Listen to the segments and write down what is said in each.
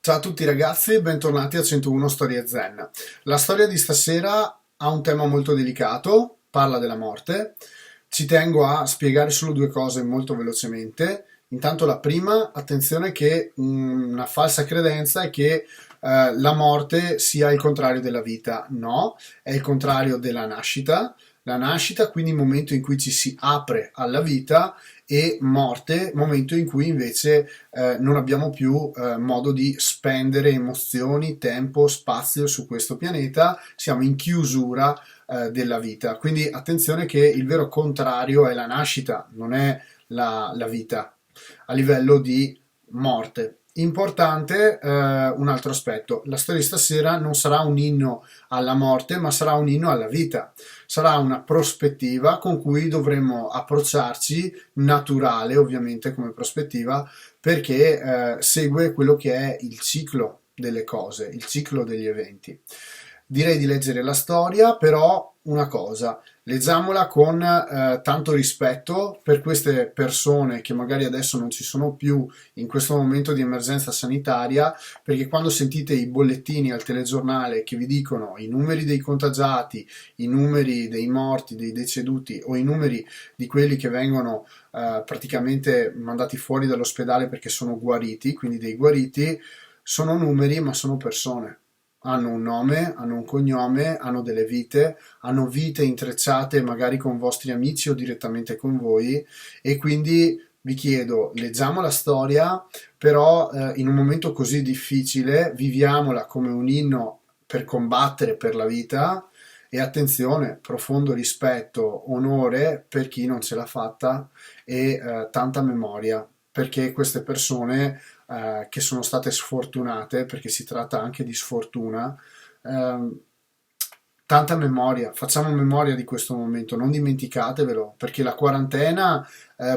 Ciao a tutti ragazzi e bentornati a 101 Storie Zen. La storia di stasera ha un tema molto delicato, parla della morte. Ci tengo a spiegare solo due cose molto velocemente. Intanto la prima, attenzione che una falsa credenza è che la morte sia il contrario della vita. No, è il contrario della nascita. La nascita, quindi il momento in cui ci si apre alla vita, e morte, momento in cui invece non abbiamo più modo di spendere emozioni, tempo, spazio su questo pianeta, siamo in chiusura della vita. Quindi attenzione che il vero contrario è la nascita, non è la vita a livello di morte. Importante un altro aspetto, la storia di stasera non sarà un inno alla morte, ma sarà un inno alla vita, sarà una prospettiva con cui dovremo approcciarci, naturale ovviamente come prospettiva, perché segue quello che è il ciclo delle cose, il ciclo degli eventi. Direi di leggere la storia, però una cosa, leggiamola con tanto rispetto per queste persone che magari adesso non ci sono più in questo momento di emergenza sanitaria, perché quando sentite i bollettini al telegiornale che vi dicono i numeri dei contagiati, i numeri dei morti, dei deceduti o i numeri di quelli che vengono praticamente mandati fuori dall'ospedale perché sono guariti, quindi dei guariti, sono numeri ma sono persone. Hanno un nome, hanno un cognome, hanno delle vite, hanno vite intrecciate magari con vostri amici o direttamente con voi, e quindi vi chiedo, leggiamo la storia, però in un momento così difficile viviamola come un inno per combattere per la vita, e attenzione, profondo rispetto, onore per chi non ce l'ha fatta, e tanta memoria perché queste persone che sono state sfortunate, perché si tratta anche di sfortuna, ehm, tanta memoria, facciamo memoria di questo momento, non dimenticatevelo, perché la quarantena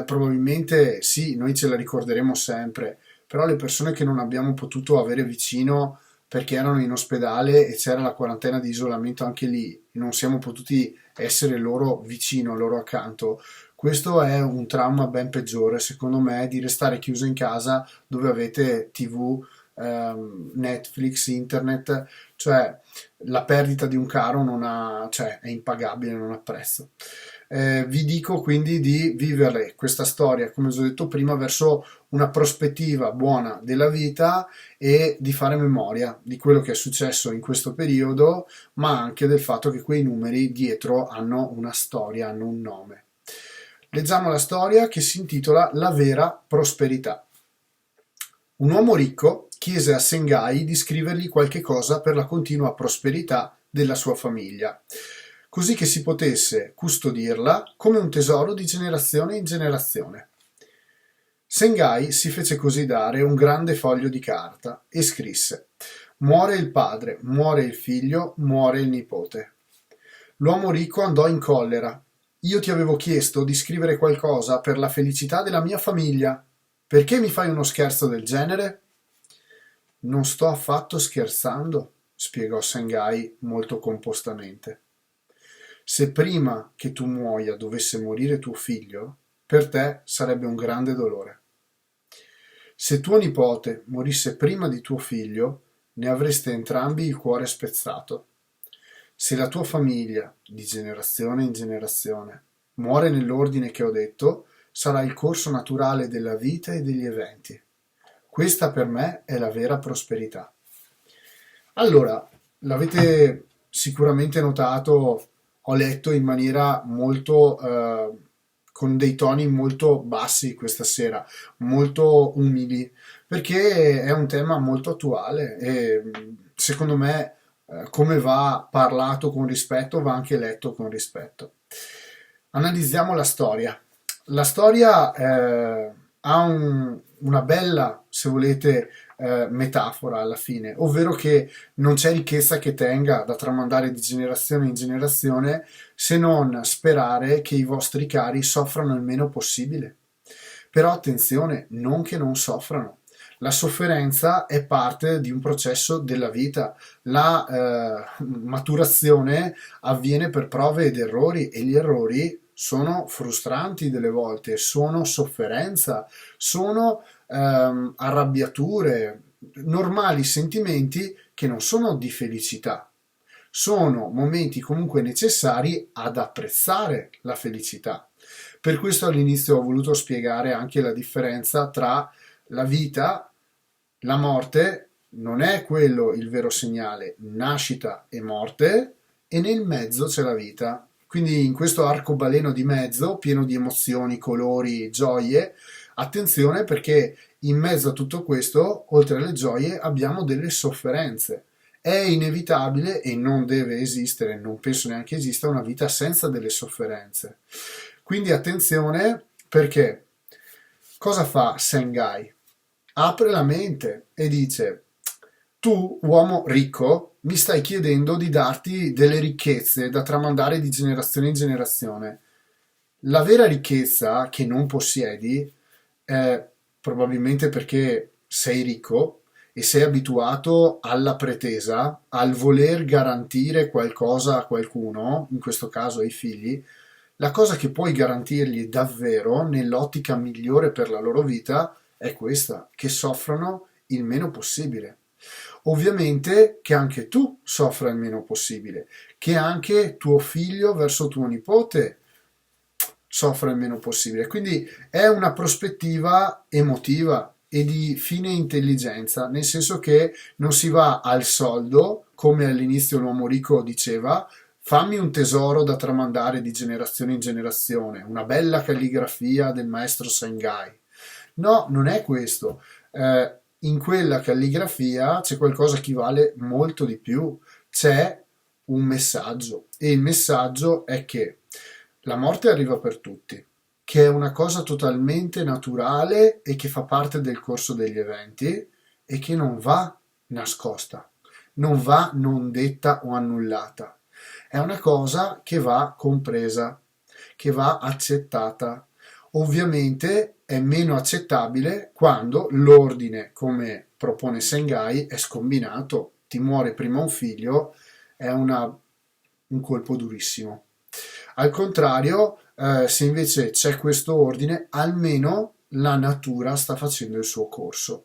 probabilmente sì, noi ce la ricorderemo sempre, però le persone che non abbiamo potuto avere vicino perché erano in ospedale e c'era la quarantena di isolamento anche lì, non siamo potuti essere loro vicino, loro accanto. Questo è un trauma ben peggiore, secondo me, di restare chiuso in casa dove avete TV, Netflix, internet, cioè la perdita di un caro non ha, cioè, è impagabile, non ha prezzo. Vi dico quindi di vivere questa storia, come vi ho detto prima, verso una prospettiva buona della vita e di fare memoria di quello che è successo in questo periodo, ma anche del fatto che quei numeri dietro hanno una storia, hanno un nome. Leggiamo la storia che si intitola La vera prosperità. Un uomo ricco chiese a Sengai di scrivergli qualche cosa per la continua prosperità della sua famiglia, così che si potesse custodirla come un tesoro di generazione in generazione. Sengai si fece così dare un grande foglio di carta e scrisse: Muore il padre, muore il figlio, muore il nipote. L'uomo ricco andò in collera. Io ti avevo chiesto di scrivere qualcosa per la felicità della mia famiglia. Perché mi fai uno scherzo del genere? Non sto affatto scherzando, spiegò Sengai molto compostamente. Se prima che tu muoia dovesse morire tuo figlio, per te sarebbe un grande dolore. Se tuo nipote morisse prima di tuo figlio, ne avreste entrambi il cuore spezzato. Se la tua famiglia, di generazione in generazione, muore nell'ordine che ho detto, sarà il corso naturale della vita e degli eventi. Questa per me è la vera prosperità. Allora, l'avete sicuramente notato, ho letto in maniera molto, con dei toni molto bassi questa sera, molto umili, perché è un tema molto attuale e secondo me come va parlato con rispetto va anche letto con rispetto. Analizziamo la storia. La storia ha una bella, se volete, metafora alla fine, ovvero che non c'è ricchezza che tenga da tramandare di generazione in generazione se non sperare che i vostri cari soffrano il meno possibile. Però attenzione, non che non soffrano. La sofferenza è parte di un processo della vita, la maturazione avviene per prove ed errori, e gli errori sono frustranti delle volte, sono sofferenza, sono arrabbiature, normali sentimenti che non sono di felicità, sono momenti comunque necessari ad apprezzare la felicità. Per questo all'inizio ho voluto spiegare anche la differenza tra la vita, la morte, non è quello il vero segnale, nascita e morte, e nel mezzo c'è la vita. Quindi in questo arcobaleno di mezzo, pieno di emozioni, colori, gioie, attenzione perché in mezzo a tutto questo, oltre alle gioie, abbiamo delle sofferenze. È inevitabile e non deve esistere, non penso neanche esista una vita senza delle sofferenze. Quindi attenzione perché cosa fa Sengai? Apre la mente e dice: tu, uomo ricco, mi stai chiedendo di darti delle ricchezze da tramandare di generazione in generazione. La vera ricchezza che non possiedi è probabilmente perché sei ricco e sei abituato alla pretesa, al voler garantire qualcosa a qualcuno, in questo caso ai figli. La cosa che puoi garantirgli davvero nell'ottica migliore per la loro vita è questa, che soffrano il meno possibile. Ovviamente che anche tu soffra il meno possibile, che anche tuo figlio verso tuo nipote soffra il meno possibile. Quindi è una prospettiva emotiva e di fine intelligenza, nel senso che non si va al soldo, come all'inizio l'uomo ricco diceva, fammi un tesoro da tramandare di generazione in generazione, una bella calligrafia del maestro Sengai. No, non è questo. In quella calligrafia c'è qualcosa che vale molto di più. C'è un messaggio e il messaggio è che la morte arriva per tutti, che è una cosa totalmente naturale e che fa parte del corso degli eventi e che non va nascosta, non va non detta o annullata. È una cosa che va compresa, che va accettata. Ovviamente è meno accettabile quando l'ordine, come propone Sengai, è scombinato. Ti muore prima un figlio, è un colpo durissimo. Al contrario, se invece c'è questo ordine, almeno la natura sta facendo il suo corso.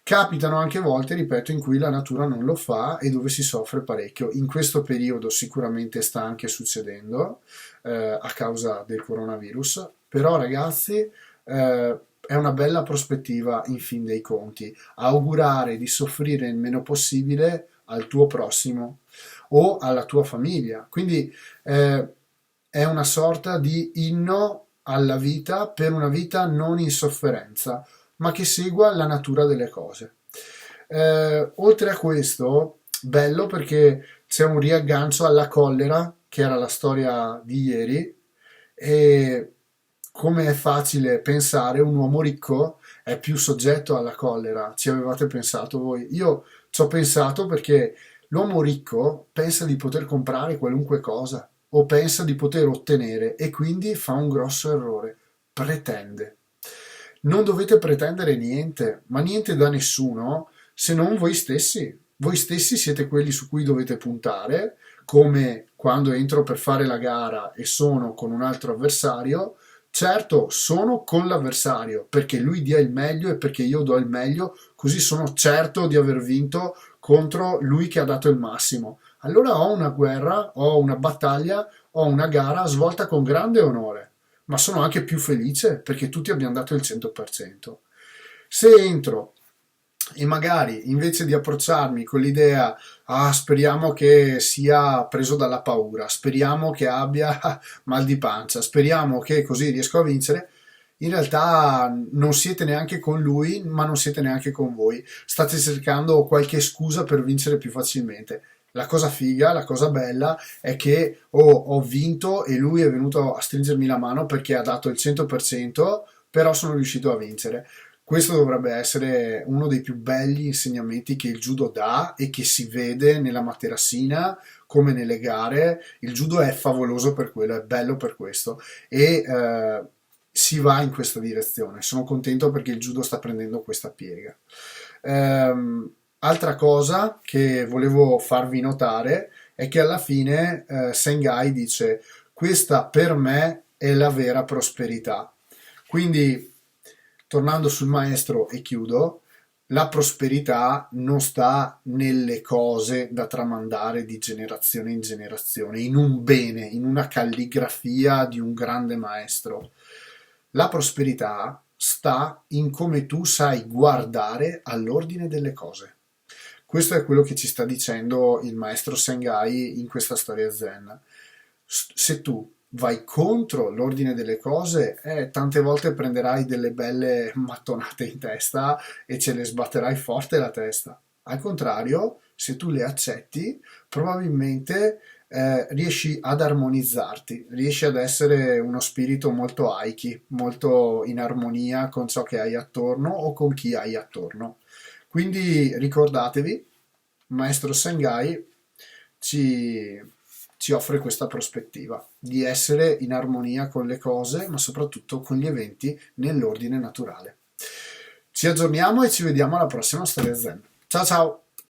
Capitano anche volte, ripeto, in cui la natura non lo fa e dove si soffre parecchio. In questo periodo sicuramente sta anche succedendo a causa del coronavirus, però ragazzi è una bella prospettiva in fin dei conti. Augurare di soffrire il meno possibile al tuo prossimo o alla tua famiglia. Quindi è una sorta di inno alla vita per una vita non in sofferenza, ma che segua la natura delle cose. Oltre a questo, bello perché c'è un riaggancio alla collera, che era la storia di ieri, e come è facile pensare, un uomo ricco è più soggetto alla collera. Ci avevate pensato voi? Io ci ho pensato perché l'uomo ricco pensa di poter comprare qualunque cosa o pensa di poter ottenere e quindi fa un grosso errore. Pretende. Non dovete pretendere niente, ma niente da nessuno se non voi stessi. Voi stessi siete quelli su cui dovete puntare, come quando entro per fare la gara e sono con un altro avversario. Certo, sono con l'avversario perché lui dia il meglio e perché io do il meglio, così sono certo di aver vinto contro lui che ha dato il massimo. Allora ho una guerra, ho una battaglia, ho una gara svolta con grande onore, ma sono anche più felice perché tutti abbiamo dato il 100%. Se entro e magari invece di approcciarmi con l'idea, ah, speriamo che sia preso dalla paura, speriamo che abbia mal di pancia, speriamo che così riesco a vincere, in realtà non siete neanche con lui, ma non siete neanche con voi. State cercando qualche scusa per vincere più facilmente. La cosa figa, la cosa bella è che ho vinto e lui è venuto a stringermi la mano perché ha dato il 100%, però sono riuscito a vincere. Questo dovrebbe essere uno dei più belli insegnamenti che il judo dà e che si vede nella materassina come nelle gare. Il judo è favoloso per quello, è bello per questo e si va in questa direzione. Sono contento perché il judo sta prendendo questa piega. Altra cosa che volevo farvi notare è che alla fine Sengai dice: questa per me è la vera prosperità. Quindi, tornando sul maestro e chiudo, La prosperità non sta nelle cose da tramandare di generazione in generazione, in un bene, in una calligrafia di un grande maestro. La prosperità sta in come tu sai guardare all'ordine delle cose. Questo è quello che ci sta dicendo il maestro Sengai in questa storia zen. Se tu vai contro l'ordine delle cose, tante volte prenderai delle belle mattonate in testa e ce le sbatterai forte la testa. Al contrario, se tu le accetti, probabilmente riesci ad armonizzarti, riesci ad essere uno spirito molto aiki, molto in armonia con ciò che hai attorno o con chi hai attorno. Quindi ricordatevi, Maestro Sengai ci, ci offre questa prospettiva di essere in armonia con le cose, ma soprattutto con gli eventi nell'ordine naturale. Ci aggiorniamo e ci vediamo alla prossima Storia Zen. Ciao ciao!